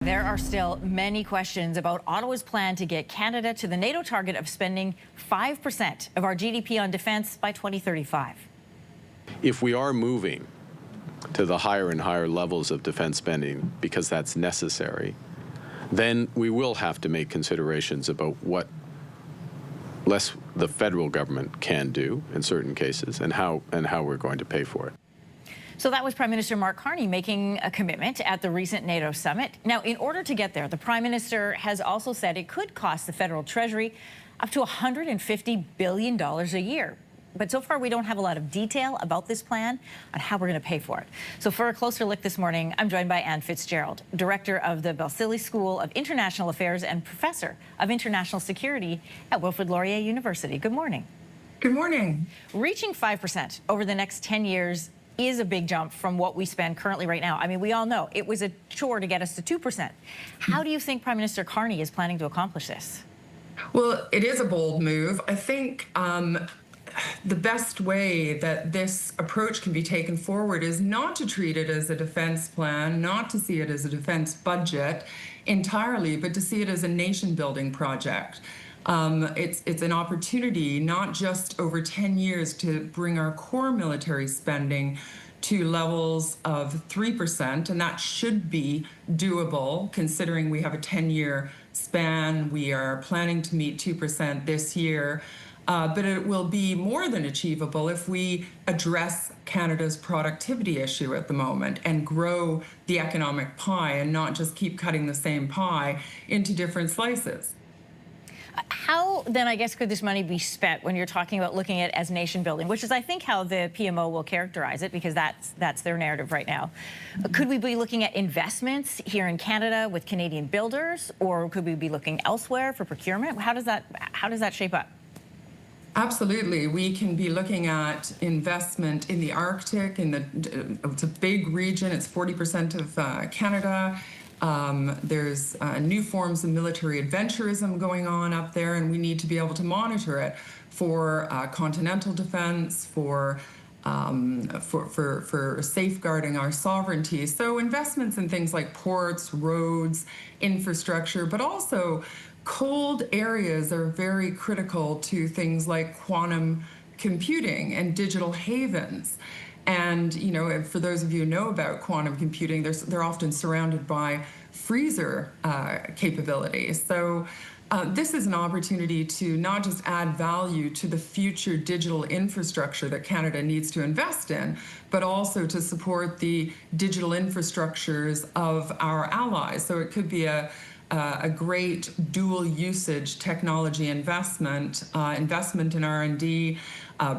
There are still many questions about Ottawa's plan to get Canada to the NATO target of spending 5% of our GDP on defence by 2035. If we are moving to the higher and higher levels of defense spending because that's necessary, then we will have to make considerations about what less the federal government can do in certain cases and how we're going to pay for it. So that was Prime Minister Mark Carney making a commitment at the recent NATO summit. Now, in order to get there, the Prime Minister has also said it could cost the federal treasury up to $150 billion a year. But so far, we don't have a lot of detail about this plan on how we're going to pay for it. So for a closer look this morning, I'm joined by Anne Fitzgerald, director of the Balsillie School of International Affairs and professor of international security at Wilfrid Laurier University. Good morning. Good morning. Reaching 5% over the next 10 years is a big jump from what we spend currently right now. I mean, we all know it was a chore to get us to 2%. How do you think Prime Minister Carney is planning to accomplish this? Well, it is a bold move. I think the best way that this approach can be taken forward is not to treat it as a defense plan, not to see it as a defense budget entirely, but to see it as a nation-building project. It's an opportunity not just over 10 years to bring our core military spending to levels of 3%, and that should be doable considering we have a 10-year span. We are planning to meet 2% this year, but it will be more than achievable if we address Canada's productivity issue at the moment and grow the economic pie and not just keep cutting the same pie into different slices. How, then, I guess, could this money be spent when you're talking about looking at it as nation building, which is, I think, how the PMO will characterize it, because that's their narrative right now. Could we be looking at investments here in Canada with Canadian builders, or could we be looking elsewhere for procurement? How does that shape up? Absolutely. We can be looking at investment in the Arctic. It's a big region. It's 40% of Canada. There's new forms of military adventurism going on up there, and we need to be able to monitor it for continental defense, for safeguarding our sovereignty. So investments in things like ports, roads, infrastructure, but also cold areas are very critical to things like quantum computing and digital havens. And, you know, for those of you who know about quantum computing, they're often surrounded by freezer capabilities. So this is an opportunity to not just add value to the future digital infrastructure that Canada needs to invest in, but also to support the digital infrastructures of our allies. So it could be a great dual usage technology investment in R&D,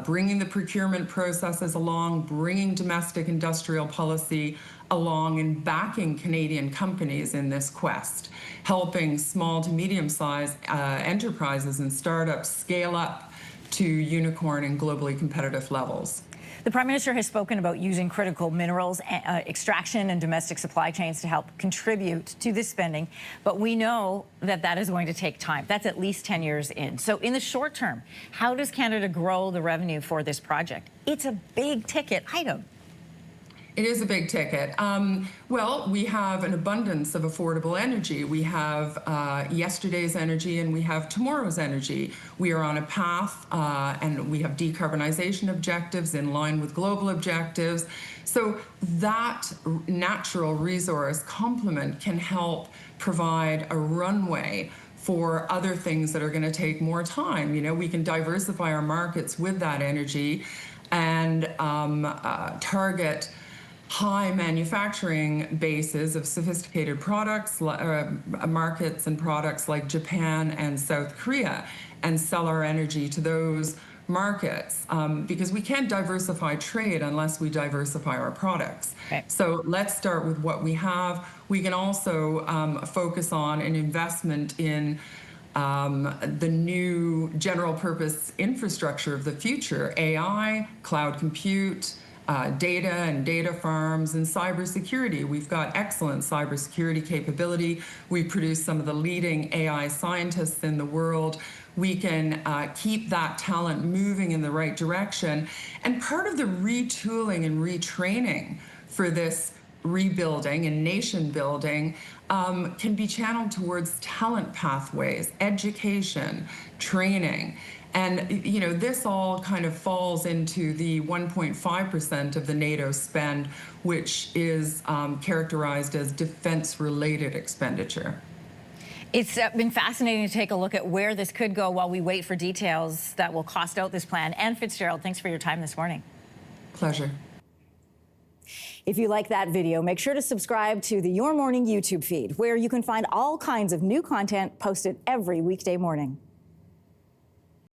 bringing the procurement processes along, bringing domestic industrial policy along, and backing Canadian companies in this quest, helping small to medium-sized enterprises and startups scale up to unicorn and globally competitive levels. The Prime Minister has spoken about using critical minerals, extraction and domestic supply chains to help contribute to this spending, but we know that that is going to take time. That's at least 10 years in. So in the short term, how does Canada grow the revenue for this project? It's a big ticket item. It is a big ticket. Well, we have an abundance of affordable energy. We have yesterday's energy and we have tomorrow's energy. We are on a path and we have decarbonization objectives in line with global objectives. So that natural resource complement can help provide a runway for other things that are going to take more time. You know, we can diversify our markets with that energy and target high manufacturing bases of sophisticated products, markets and products like Japan and South Korea, and sell our energy to those markets because we can't diversify trade unless we diversify our products. Okay. So let's start with what we have. We can also focus on an investment in the new general purpose infrastructure of the future, AI, cloud compute, data and data farms, and cybersecurity. We've got excellent cybersecurity capability. We produce some of the leading AI scientists in the world. We can keep that talent moving in the right direction. And part of the retooling and retraining for this rebuilding and nation building can be channeled towards talent pathways, education, training. And, you know, this all kind of falls into the 1.5% of the NATO spend, which is characterized as defense-related expenditure. It's been fascinating to take a look at where this could go while we wait for details that will cost out this plan. Anne Fitzgerald, thanks for your time this morning. Pleasure. If you like that video, make sure to subscribe to the Your Morning YouTube feed, where you can find all kinds of new content posted every weekday morning.